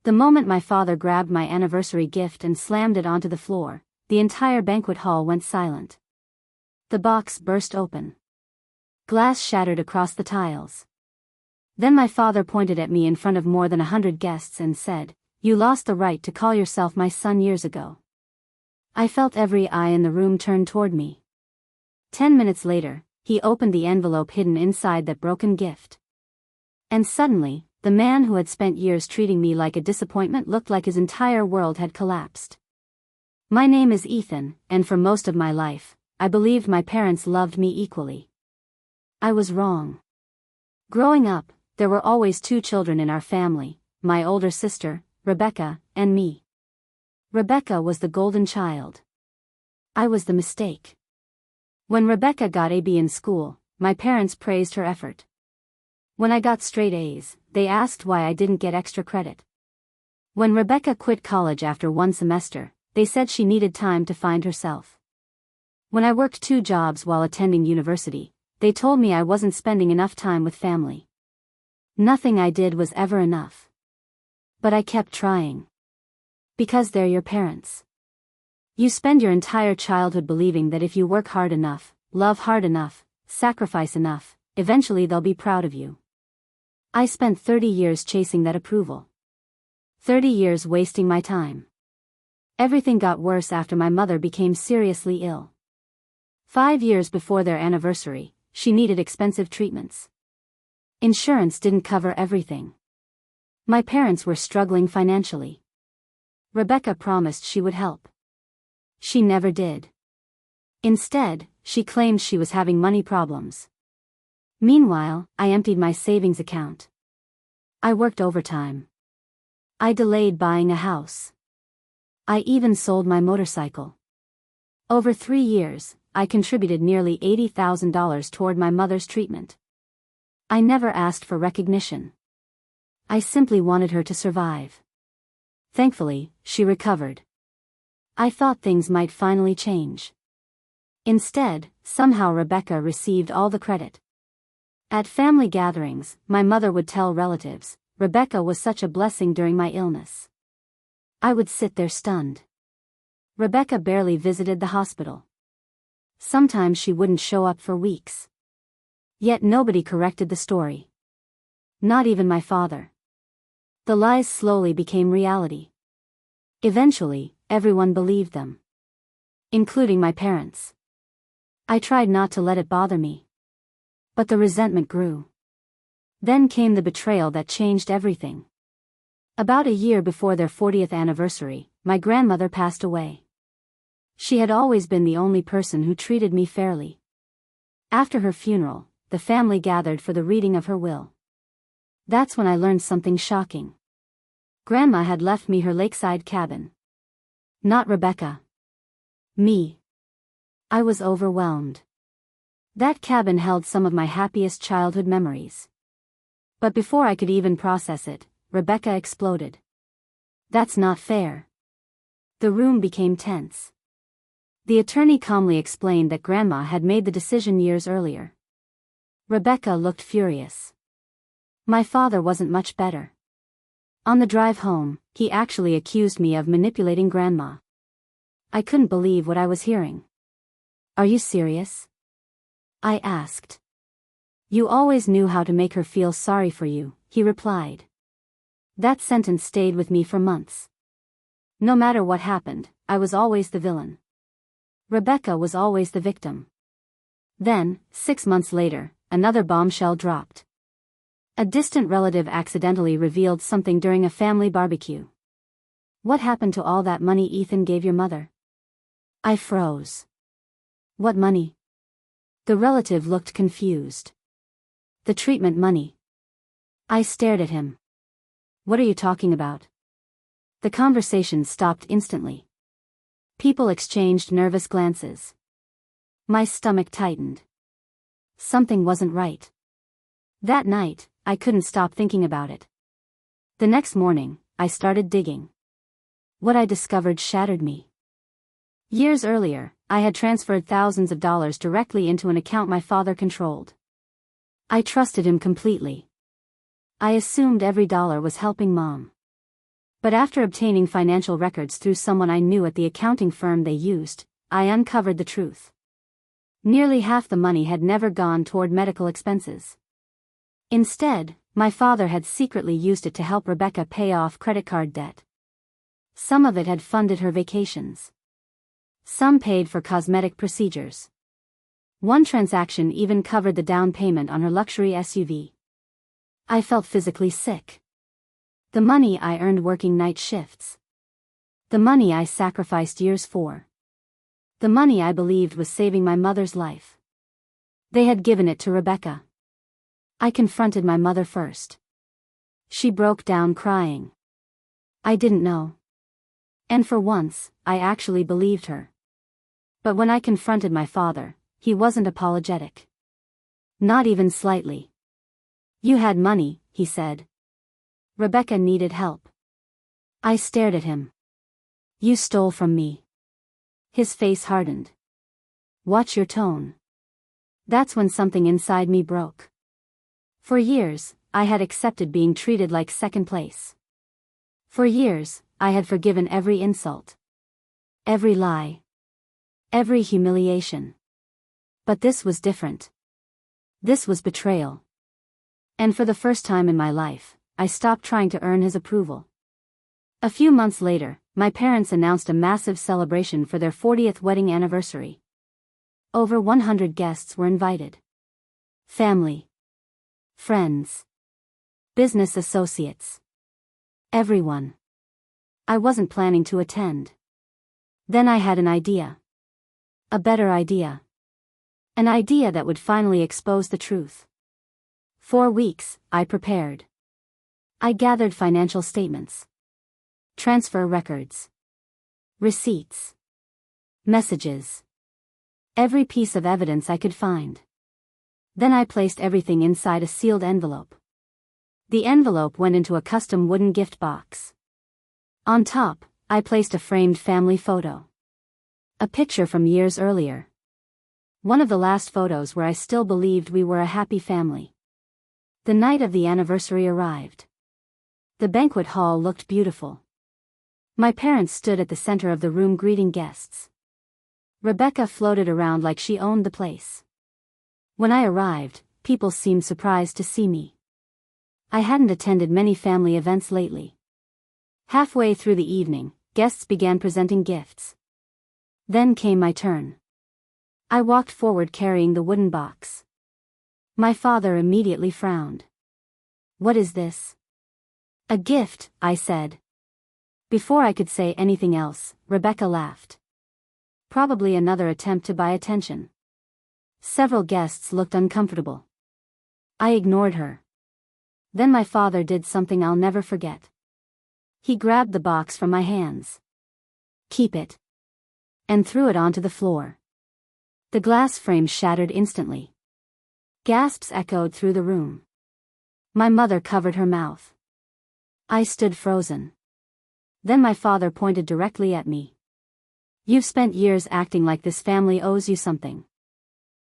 The moment my father grabbed my anniversary gift and slammed it onto the floor, the entire banquet hall went silent. The box burst open. Glass shattered across the tiles. Then my father pointed at me in front of more than 100 guests and said, "You lost the right to call yourself my son years ago." I felt every eye in the room turn toward me. 10 minutes later, he opened the envelope hidden inside that broken gift. And suddenly, the man who had spent years treating me like a disappointment looked like his entire world had collapsed. My name is Ethan, and for most of my life, I believed my parents loved me equally. I was wrong. Growing up, there were always two children in our family, my older sister, Rebecca, and me. Rebecca was the golden child. I was the mistake. When Rebecca got a B in school, my parents praised her effort. When I got straight A's, they asked why I didn't get extra credit. When Rebecca quit college after one semester, they said she needed time to find herself. When I worked 2 jobs while attending university, they told me I wasn't spending enough time with family. Nothing I did was ever enough. But I kept trying. Because they're your parents. You spend your entire childhood believing that if you work hard enough, love hard enough, sacrifice enough, eventually they'll be proud of you. I spent 30 years chasing that approval. 30 years wasting my time. Everything got worse after my mother became seriously ill. 5 years before their anniversary, she needed expensive treatments. Insurance didn't cover everything. My parents were struggling financially. Rebecca promised she would help. She never did. Instead, she claimed she was having money problems. Meanwhile, I emptied my savings account. I worked overtime. I delayed buying a house. I even sold my motorcycle. Over 3 years, I contributed nearly $80,000 toward my mother's treatment. I never asked for recognition. I simply wanted her to survive. Thankfully, she recovered. I thought things might finally change. Instead, somehow Rebecca received all the credit. At family gatherings, my mother would tell relatives, Rebecca was such a blessing during my illness. I would sit there stunned. Rebecca barely visited the hospital. Sometimes she wouldn't show up for weeks. Yet nobody corrected the story. Not even my father. The lies slowly became reality. Eventually, everyone believed them. Including my parents. I tried not to let it bother me. But the resentment grew. Then came the betrayal that changed everything. About a year before their 40th anniversary, my grandmother passed away. She had always been the only person who treated me fairly. After her funeral, the family gathered for the reading of her will. That's when I learned something shocking. Grandma had left me her lakeside cabin. Not Rebecca. Me. I was overwhelmed. That cabin held some of my happiest childhood memories. But before I could even process it, Rebecca exploded. That's not fair. The room became tense. The attorney calmly explained that Grandma had made the decision years earlier. Rebecca looked furious. My father wasn't much better. On the drive home, he actually accused me of manipulating Grandma. I couldn't believe what I was hearing. Are you serious? I asked. You always knew how to make her feel sorry for you, he replied. That sentence stayed with me for months. No matter what happened, I was always the villain. Rebecca was always the victim. Then, 6 months later, another bombshell dropped. A distant relative accidentally revealed something during a family barbecue. What happened to all that money Ethan gave your mother? I froze. What money? The relative looked confused. The treatment money. I stared at him. What are you talking about? The conversation stopped instantly. People exchanged nervous glances. My stomach tightened. Something wasn't right. That night, I couldn't stop thinking about it. The next morning, I started digging. What I discovered shattered me. Years earlier, I had transferred thousands of dollars directly into an account my father controlled. I trusted him completely. I assumed every dollar was helping Mom. But after obtaining financial records through someone I knew at the accounting firm they used, I uncovered the truth. Nearly half the money had never gone toward medical expenses. Instead, my father had secretly used it to help Rebecca pay off credit card debt. Some of it had funded her vacations. Some paid for cosmetic procedures. One transaction even covered the down payment on her luxury SUV. I felt physically sick. The money I earned working night shifts. The money I sacrificed years for. The money I believed was saving my mother's life. They had given it to Rebecca. I confronted my mother first. She broke down crying. I didn't know. And for once, I actually believed her. But when I confronted my father, he wasn't apologetic. Not even slightly. You had money, he said. Rebecca needed help. I stared at him. You stole from me. His face hardened. Watch your tone. That's when something inside me broke. For years, I had accepted being treated like second place. For years, I had forgiven every insult. Every lie. Every humiliation. But this was different. This was betrayal. And for the first time in my life, I stopped trying to earn his approval. A few months later, my parents announced a massive celebration for their 40th wedding anniversary. Over 100 guests were invited. Family. Friends. Business associates. Everyone. I wasn't planning to attend. Then I had an idea. A better idea. An idea that would finally expose the truth. 4 weeks, I prepared. I gathered financial statements. Transfer records. Receipts. Messages. Every piece of evidence I could find. Then I placed everything inside a sealed envelope. The envelope went into a custom wooden gift box. On top, I placed a framed family photo. A picture from years earlier. One of the last photos where I still believed we were a happy family. The night of the anniversary arrived. The banquet hall looked beautiful. My parents stood at the center of the room greeting guests. Rebecca floated around like she owned the place. When I arrived, people seemed surprised to see me. I hadn't attended many family events lately. Halfway through the evening, guests began presenting gifts. Then came my turn. I walked forward carrying the wooden box. My father immediately frowned. What is this? A gift, I said. Before I could say anything else, Rebecca laughed. Probably another attempt to buy attention. Several guests looked uncomfortable. I ignored her. Then my father did something I'll never forget. He grabbed the box from my hands. Keep it. And threw it onto the floor. The glass frame shattered instantly. Gasps echoed through the room. My mother covered her mouth. I stood frozen. Then my father pointed directly at me. You've spent years acting like this family owes you something.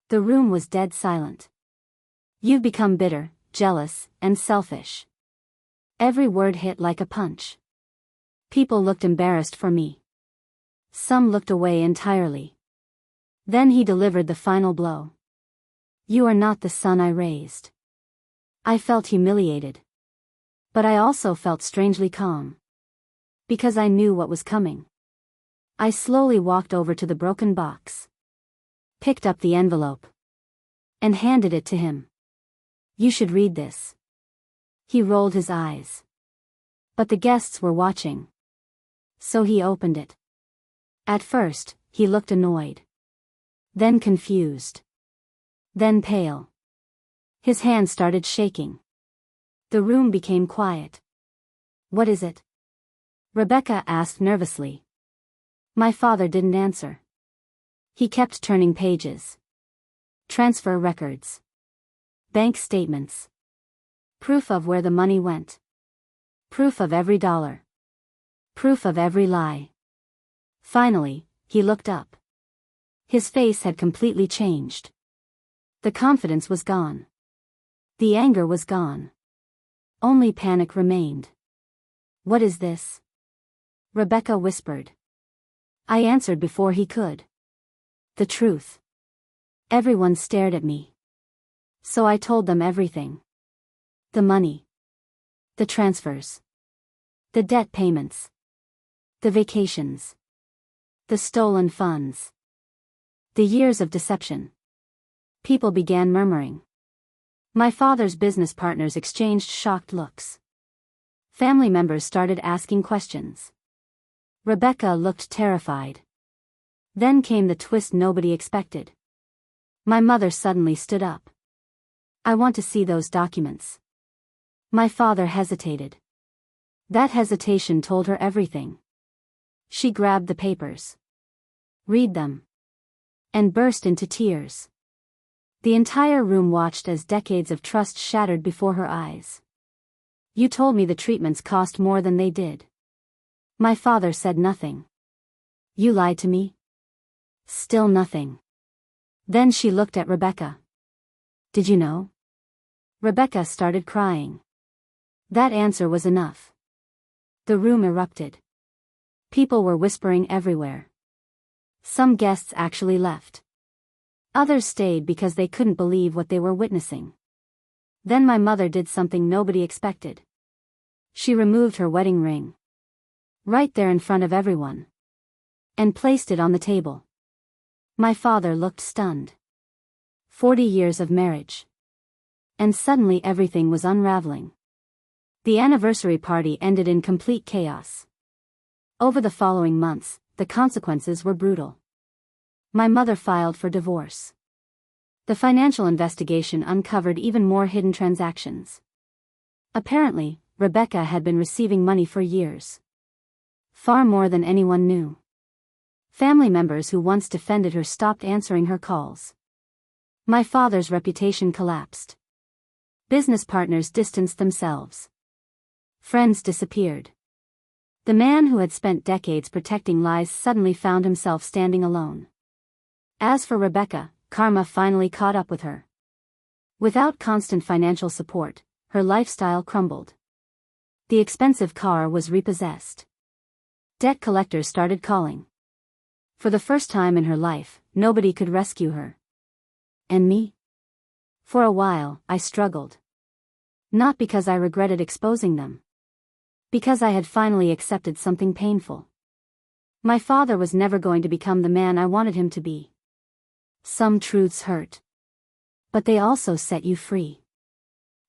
The room was dead silent. You've become bitter, jealous, and selfish. Every word hit like a punch. People looked embarrassed for me. Some looked away entirely. Then he delivered the final blow. You are not the son I raised. I felt humiliated. But I also felt strangely calm. Because I knew what was coming. I slowly walked over to the broken box. Picked up the envelope. And handed it to him. You should read this. He rolled his eyes. But the guests were watching. So he opened it. At first, he looked annoyed. Then confused. Then pale. His hand started shaking. The room became quiet. What is it? Rebecca asked nervously. My father didn't answer. He kept turning pages. Transfer records. Bank statements. Proof of where the money went. Proof of every dollar. Proof of every lie. Finally, he looked up. His face had completely changed. The confidence was gone. The anger was gone. Only panic remained. What is this? Rebecca whispered. I answered before he could. The truth. Everyone stared at me. So I told them everything. The money. The transfers. The debt payments. The vacations. The stolen funds. The years of deception. People began murmuring. My father's business partners exchanged shocked looks. Family members started asking questions. Rebecca looked terrified. Then came the twist nobody expected. My mother suddenly stood up. I want to see those documents. My father hesitated. That hesitation told her everything. She grabbed the papers. Read them. And burst into tears. The entire room watched as decades of trust shattered before her eyes. You told me the treatments cost more than they did. My father said nothing. You lied to me? Still nothing. Then she looked at Rebecca. Did you know? Rebecca started crying. That answer was enough. The room erupted. People were whispering everywhere. Some guests actually left. Others stayed because they couldn't believe what they were witnessing. Then my mother did something nobody expected. She removed her wedding ring. Right there in front of everyone. And placed it on the table. My father looked stunned. 40 years of marriage. And suddenly everything was unraveling. The anniversary party ended in complete chaos. Over the following months, the consequences were brutal. My mother filed for divorce. The financial investigation uncovered even more hidden transactions. Apparently, Rebecca had been receiving money for years. Far more than anyone knew. Family members who once defended her stopped answering her calls. My father's reputation collapsed. Business partners distanced themselves. Friends disappeared. The man who had spent decades protecting lies suddenly found himself standing alone. As for Rebecca, karma finally caught up with her. Without constant financial support, her lifestyle crumbled. The expensive car was repossessed. Debt collectors started calling. For the first time in her life, nobody could rescue her. And me? For a while, I struggled. Not because I regretted exposing them. Because I had finally accepted something painful. My father was never going to become the man I wanted him to be. Some truths hurt. But they also set you free.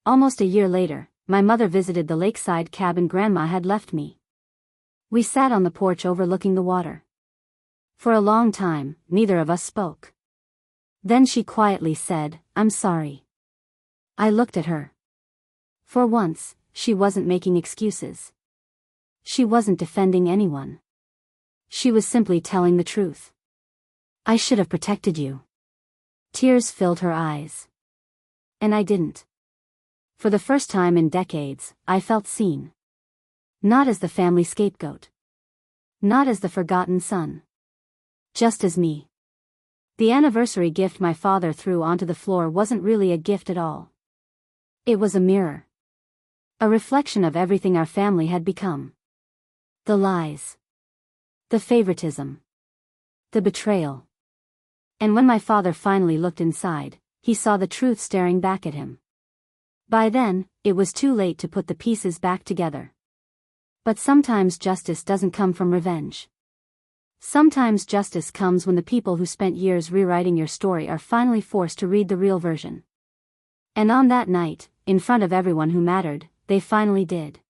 Almost a year later, my mother visited the lakeside cabin Grandma had left me. We sat on the porch overlooking the water. For a long time, neither of us spoke. Then she quietly said, "I'm sorry." I looked at her. For once, she wasn't making excuses. She wasn't defending anyone. She was simply telling the truth. I should have protected you. Tears filled her eyes. And I didn't. For the first time in decades, I felt seen. Not as the family scapegoat. Not as the forgotten son. Just as me. The anniversary gift my father threw onto the floor wasn't really a gift at all. It was a mirror. A reflection of everything our family had become. The lies. The favoritism. The betrayal. And when my father finally looked inside, he saw the truth staring back at him. By then, it was too late to put the pieces back together. But sometimes justice doesn't come from revenge. Sometimes justice comes when the people who spent years rewriting your story are finally forced to read the real version. And on that night, in front of everyone who mattered, they finally did.